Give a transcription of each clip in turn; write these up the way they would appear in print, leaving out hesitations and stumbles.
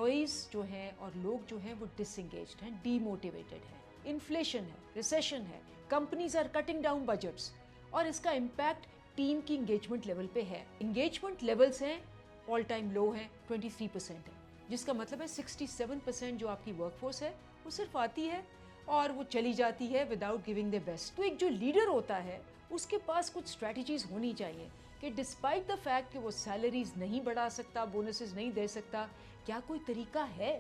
Employees جو ہیں اور لوگ جو ہیں وہ ڈس انگیجڈ ہیں, ڈی موٹیویٹڈ ہیں. انفلیشن ہے, ریسیشن ہے, companies are cutting down budgets, اور اس کا امپیکٹ ٹیم کی انگیجمنٹ لیول پہ ہے. انگیجمنٹ لیولز ہیں آل ٹائم لو ہیں, 23% ہے, جس کا مطلب ہے 67% جو آپ کی ورک فورس ہے وہ صرف آتی ہے اور وہ چلی جاتی ہے وداؤٹ گیونگ دی بیسٹ. تو ایک جو لیڈر ہوتا ہے اس کے پاس کچھ اسٹریٹجیز ہونی چاہیے کہ ڈسپائٹ دا فیکٹ کہ وہ سیلریز نہیں بڑھا سکتا, بونسز نہیں دے سکتا, کیا کوئی طریقہ ہے؟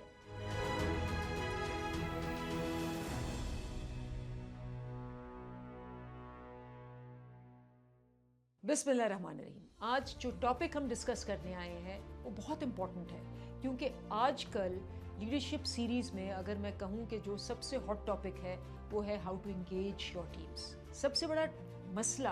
بسم اللہ الرحمن الرحیم. آج جو ٹاپک ہم ڈسکس کرنے آئے ہیں وہ بہت امپورٹنٹ ہے, کیونکہ آج کل لیڈرشپ سیریز میں اگر میں کہوں کہ جو سب سے ہاٹ ٹاپک ہے وہ ہے how to engage your teams. سب سے بڑا مسئلہ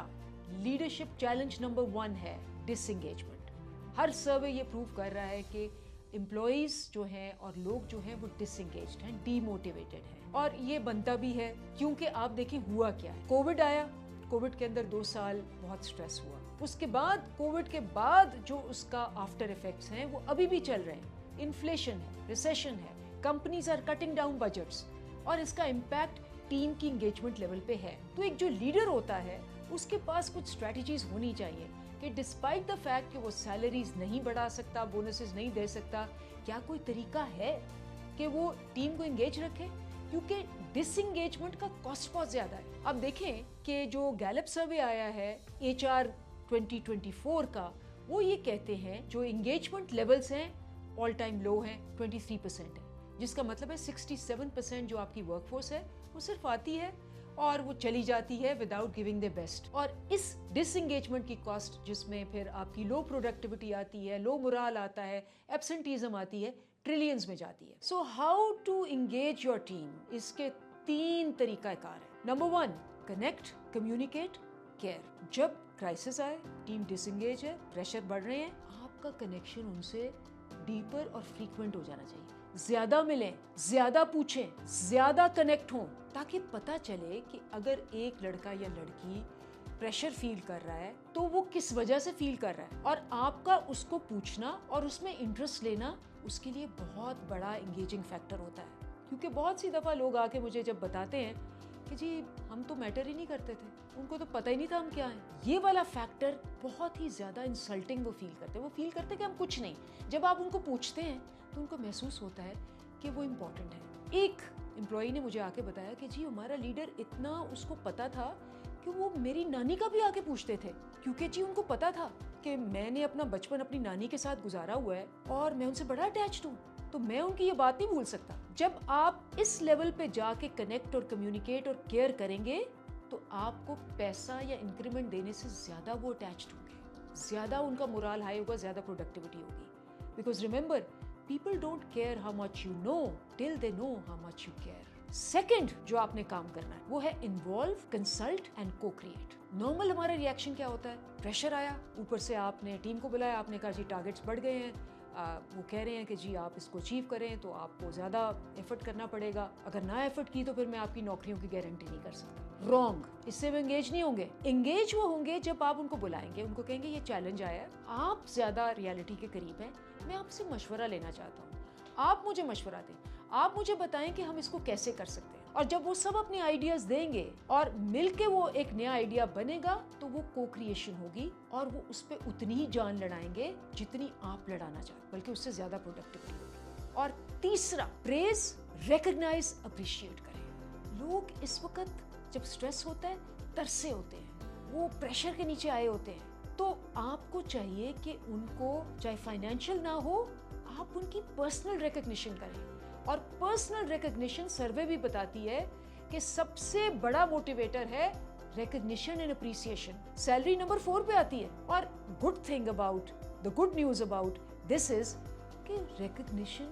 لیڈرشپ چیلنج نمبر 1 ہے ڈس انگیجمنٹ. ہر سروے یہ پروو کر رہا ہے کہ امپلائیز جو ہیں اور لوگ جو ہیں وہ ڈس انگیجڈ ہیں, ڈی موٹیویٹڈ ہیں, اور یہ بنتا بھی ہے کیونکہ آپ دیکھیں ہوا کیا ہے. کووڈ آیا, کووڈ کے اندر 2 سال بہت سٹریس ہوا. اس کے بعد کووڈ کے بعد جو اس کا آفٹر ایفیکٹس ہیں وہ ابھی بھی چل رہے ہیں. انفلیشن ہے, ریسیشن ہے, companies are cutting down budgets, اور اس کا امپیکٹ ٹیم کی انگیجمنٹ لیول پہ ہے. تو ایک جو لیڈر ہوتا ہے اس کے پاس کچھ اسٹریٹجیز ہونی چاہیے کہ ڈسپائٹ دا فیکٹ کہ وہ سیلریز نہیں بڑھا سکتا, بونسز نہیں دے سکتا, کیا کوئی طریقہ ہے کہ وہ ٹیم کو انگیج رکھے, کیونکہ ڈس انگیجمنٹ کا کاسٹ بہت زیادہ ہے. اب دیکھیں کہ جو گیلپ سروے آیا ہے HR 2024 کا, وہ یہ کہتے ہیں جو انگیجمنٹ لیولز ہیں آل ٹائم لو ہیں, 23% ہے, جس کا مطلب ہے 67% جو آپ کی ورک فورس ہے وہ صرف آتی ہے اور وہ چلی جاتی ہے وداؤٹ گیونگ دی بیسٹ. اور اس ڈس انگیجمنٹ کی کاسٹ, جس میں پھر آپ کی لو پروڈکٹیوٹی آتی ہے, لو مورال آتا ہے, ایبسنٹیزم آتی ہے, ٹریلینز میں جاتی ہے. So how to engage your team, اس کے 3 طریقہ کار ہیں. Number 1, connect, communicate, care. جب کرائسس آئے, ٹیم ڈس انگیج ہے, پریشر بڑھ رہے ہیں, آپ کا کنیکشن ان سے ڈیپر اور فریکوینٹ ہو جانا چاہیے. زیادہ ملیں, زیادہ پوچھیں, زیادہ کنیکٹ ہوں, تاکہ پتہ چلے کہ اگر ایک لڑکا یا لڑکی پریشر فیل کر رہا ہے تو وہ کس وجہ سے فیل کر رہا ہے, اور آپ کا اس کو پوچھنا اور اس میں انٹرسٹ لینا اس کے لیے بہت بڑا انگیجنگ فیکٹر ہوتا ہے. کیونکہ بہت سی دفعہ لوگ آ کے مجھے جب بتاتے ہیں کہ جی ہم تو میٹر ہی نہیں کرتے تھے, ان کو تو پتہ ہی نہیں تھا ہم کیا ہیں, یہ والا فیکٹر بہت ہی زیادہ انسلٹنگ وہ فیل کرتے ہیں. وہ فیل کرتے کہ ہم کچھ نہیں. جب آپ ان کو پوچھتے ہیں تو ان کو محسوس ہوتا ہے کہ وہ امپورٹنٹ ہے. ایک امپلائی نے مجھے آ کے بتایا کہ جی ہمارا لیڈر اتنا اس کو پتا تھا کہ وہ میری نانی کا بھی آ کے پوچھتے تھے, کیونکہ جی ان کو پتا تھا کہ میں نے اپنا بچپن اپنی نانی کے ساتھ گزارا ہوا ہے اور میں ان سے بڑا اٹیچڈ ہوں, تو میں ان کی یہ بات نہیں بھول سکتا. جب آپ اس لیول پہ جا کے کنیکٹ اور کمیونیکیٹ اور کیئر کریں گے تو آپ کو پیسہ یا انکریمنٹ دینے سے زیادہ وہ اٹیچڈ ہوں گے, زیادہ ان کا مورال ہائی ہوگا, زیادہ پروڈکٹیوٹی ہوگی. Because remember, people don't care how much you know till they know how much you care. Second جو آپ نے کام کرنا ہے وہ ہے انوالو, کنسلٹ اینڈ کو کریٹ. نارمل ہمارا ریئیکشن کیا ہوتا ہے, پریشر آیا, اوپر سے آپ نے ٹیم کو بلایا, آپ نے کہا جی ٹارگیٹس بڑھ گئے ہیں, وہ کہہ رہے ہیں کہ جی آپ اس کو اچیو کریں تو آپ کو زیادہ ایفرٹ کرنا پڑے گا, اگر نہ ایفرٹ کی تو پھر میں آپ کی نوکریوں کی گارنٹی نہیں کر سکتا. رانگ, اس سے وہ انگیج نہیں ہوں گے. انگیج وہ ہوں گے جب آپ ان کو بلائیں گے, ان کو کہیں گے یہ چیلنج آیا ہے, آپ زیادہ ریالٹی کے قریب ہیں, میں آپ سے مشورہ لینا چاہتا ہوں, آپ مجھے مشورہ دیں, آپ مجھے بتائیں کہ ہم اس کو کیسے کر سکتے ہیں. اور جب وہ سب اپنے آئیڈیاز دیں گے اور مل کے وہ ایک نیا آئیڈیا بنے گا تو وہ کو کریشن ہوگی, اور وہ اس پہ اتنی ہی جان لڑائیں گے جتنی آپ لڑانا چاہتے, بلکہ اس سے زیادہ پروڈکٹیوٹی ہوگی. اور تیسرا, پریز, ریکگنائز, اپریشیٹ کریں. لوگ اس وقت جب سٹریس ہوتا ہے ترسے ہوتے ہیں, وہ پریشر کے نیچے آئے ہوتے ہیں, تو آپ کو چاہیے کہ ان کو چاہے فائنینشیل نہ ہو, آپ ان کی پرسنل ریکگنیشن کریں. اور پرسنل ریکگنیشن سروے بھی بتاتی ہے کہ سب سے بڑا موٹیویٹر ہے recognition and appreciation. Salary number 4 پہ آتی ہے. اور good thing about, the good news about this is کہ ریکگنیشن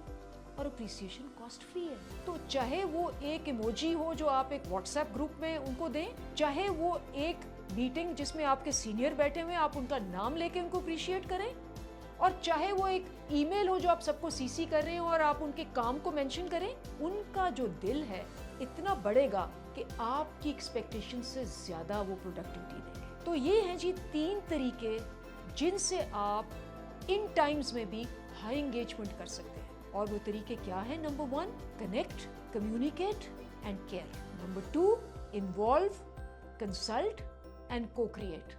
اور اپریسیشن کاسٹ فری ہے. تو چاہے وہ ایک ایموجی ہو جو آپ ایک واٹس ایپ گروپ میں ان کو دیں, چاہے وہ ایک میٹنگ جس میں آپ کے سینئر بیٹھے ہوئے آپ ان کا نام لے کے ان کو اپریشیٹ کریں, اور چاہے وہ ایک ای میل ہو جو آپ سب کو CC کر رہے ہو اور آپ ان کے کام کو مینشن کریں, ان کا جو دل ہے اتنا بڑھے گا کہ آپ کی ایکسپیکٹیشن سے زیادہ وہ پروڈکٹیوٹی دیں گے. تو یہ ہیں جی 3 طریقے جن سے آپ ان ٹائمز میں بھی ہائی انگیجمنٹ کر سکتے ہیں. اور وہ طریقے کیا ہیں؟ Number 1 connect, communicate and care. Number 2 involve, consult and کو create.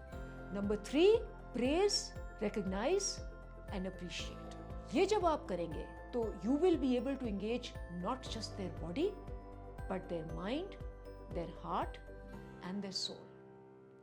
Number 3 praise, recognise and appreciate. یہ جب آپ کریں گے تو you will be able to engage not just their body but their mind, their heart and their civil.